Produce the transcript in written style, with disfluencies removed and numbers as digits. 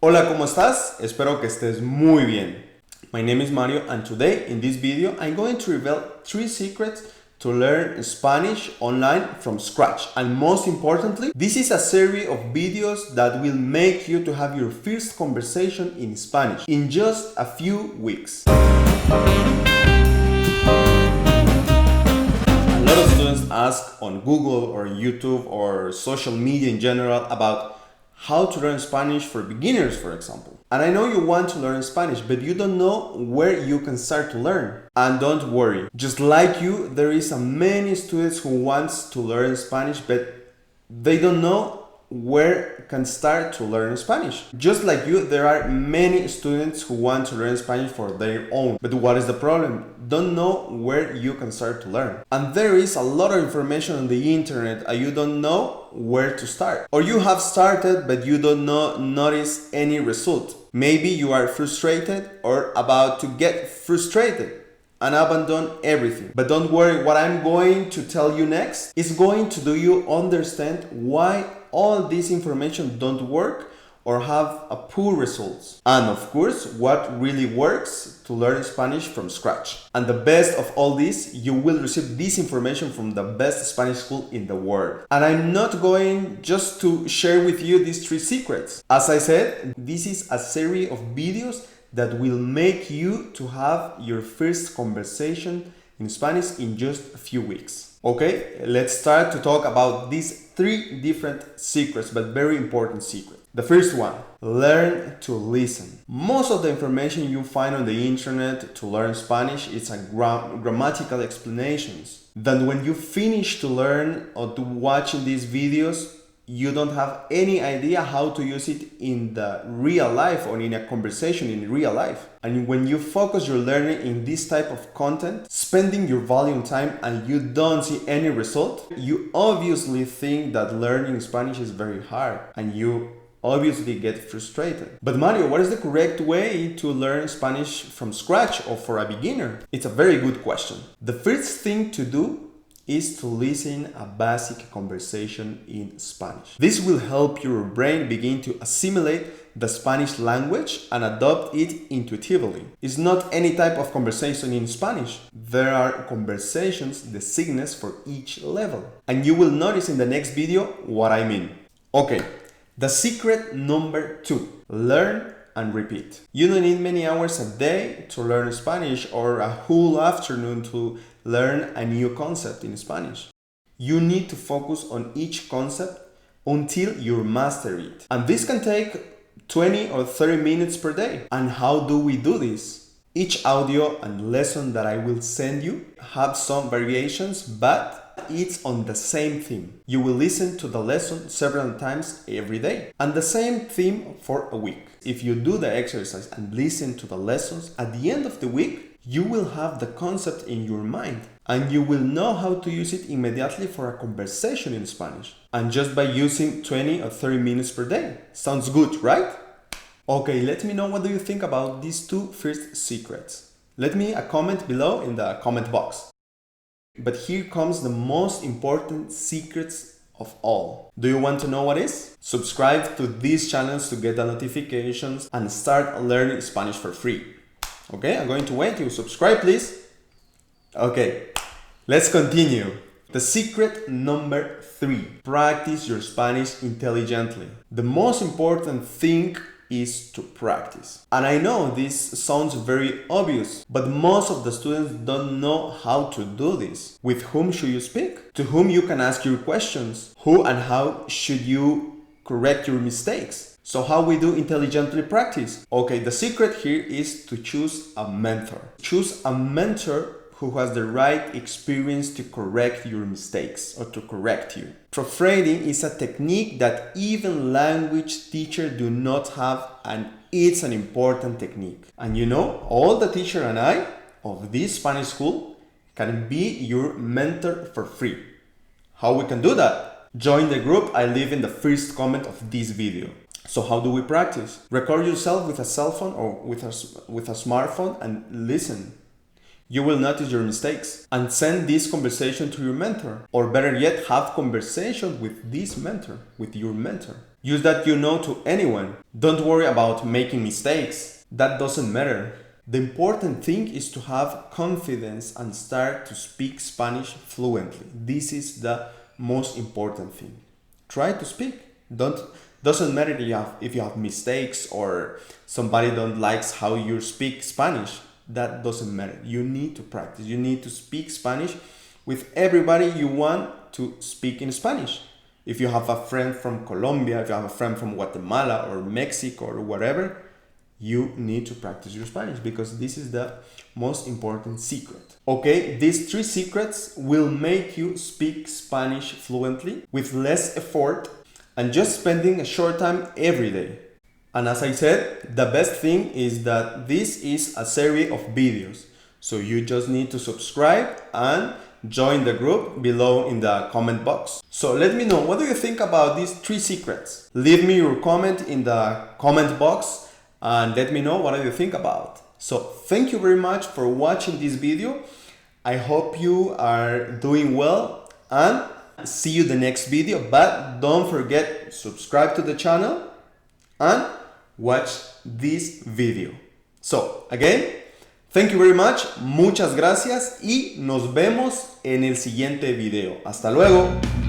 Hola, ¿cómo estás? Espero que estés muy bien. My name is Mario and today in this video I'm going to reveal 3 secrets to learn Spanish online from scratch. And most importantly, this is a series of videos that will make you to have your first conversation in Spanish in just a few weeks. A lot of students ask on Google or YouTube or social media in general about how to learn Spanish for beginners, for example. And I know you want to learn Spanish, but you don't know where you can start to learn. And don't worry, just like you, there is many students who wants to learn Spanish, but they don't know where can start to learn Spanish. Just like you, there are many students who want to learn Spanish for their own. But what is the problem? Don't know where you can start to learn. And there is a lot of information on the internet and you don't know where to start. Or you have started but you don't notice any result. Maybe you are frustrated or about to get frustrated and abandon everything. But don't worry, what I'm going to tell you next is going to do you understand why all this information don't work or have a poor results. And of course, what really works to learn Spanish from scratch. And the best of all this, you will receive this information from the best Spanish school in the world. And I'm not going just to share with you these 3 secrets. As I said, this is a series of videos that will make you to have your first conversation in Spanish in just a few weeks. Okay, let's start to talk about these 3 different secrets, but very important secrets. The first one, learn to listen. Most of the information you find on the internet to learn Spanish is a grammatical explanations. Then when you finish to learn or to watching these videos, you don't have any idea how to use it in the real life or in a conversation in real life. And when you focus your learning in this type of content, spending your volume time and you don't see any result, you obviously think that learning Spanish is very hard and you obviously get frustrated. But Mario, what is the correct way to learn Spanish from scratch or for a beginner? It's a very good question. The first thing to do is to listen a basic conversation in Spanish. This will help your brain begin to assimilate the Spanish language and adopt it intuitively. It's not any type of conversation in Spanish. There are conversations designated for each level. And you will notice in the next video what I mean. Okay, the secret number 2, learn and repeat. You don't need many hours a day to learn Spanish or a whole afternoon to learn a new concept in Spanish. You need to focus on each concept until you master it. And this can take 20 or 30 minutes per day. And how do we do this? Each audio and lesson that I will send you have some variations, but it's on the same theme. You will listen to the lesson several times every day and the same theme for a week. If you do the exercise and listen to the lessons, at the end of the week, you will have the concept in your mind and you will know how to use it immediately for a conversation in Spanish. And just by using 20 or 30 minutes per day. Sounds good, right? Okay, let me know what do you think about these 2 first secrets. Let me a comment below in the comment box. But here comes the most important secrets of all. Do you want to know what is? Subscribe to these channels to get the notifications and start learning Spanish for free. Okay, I'm going to wait. You subscribe, please. Okay, let's continue. The secret number 3, practice your Spanish intelligently. The most important thing is to practice. And I know this sounds very obvious, but most of the students don't know how to do this. With whom should you speak? To whom you can ask your questions? Who and how should you correct your mistakes? So how we do intelligently practice? Okay, the secret here is to choose a mentor. Choose a mentor who has the right experience to correct your mistakes or to correct you. Proofreading is a technique that even language teachers do not have, and it's an important technique. And you know, all the teacher and I of this Spanish school can be your mentor for free. How we can do that? Join the group I leave in the first comment of this video. So how do we practice? Record yourself with a cell phone or with a smartphone and listen. You will notice your mistakes and send this conversation to your mentor. Or better yet, have conversation with this mentor, with your mentor. Use that you know to anyone. Don't worry about making mistakes. That doesn't matter. The important thing is to have confidence and start to speak Spanish fluently. This is the most important thing. Try to speak. Doesn't matter if you have mistakes or somebody don't likes how you speak Spanish. That doesn't matter. You need to practice. You need to speak Spanish with everybody you want to speak in Spanish. If you have a friend from Colombia, if you have a friend from Guatemala or Mexico or whatever, you need to practice your Spanish because this is the most important secret. Okay, these 3 secrets will make you speak Spanish fluently with less effort and just spending a short time every day. And as I said, the best thing is that this is a series of videos. So you just need to subscribe and join the group below in the comment box. So let me know, what do you think about these 3 secrets? Leave me your comment in the comment box and let me know what do you think about. So thank you very much for watching this video. I hope you are doing well and see you the next video, but don't forget subscribe to the channel and watch this video. So again, thank you very much, muchas gracias y nos vemos en el siguiente video. Hasta luego.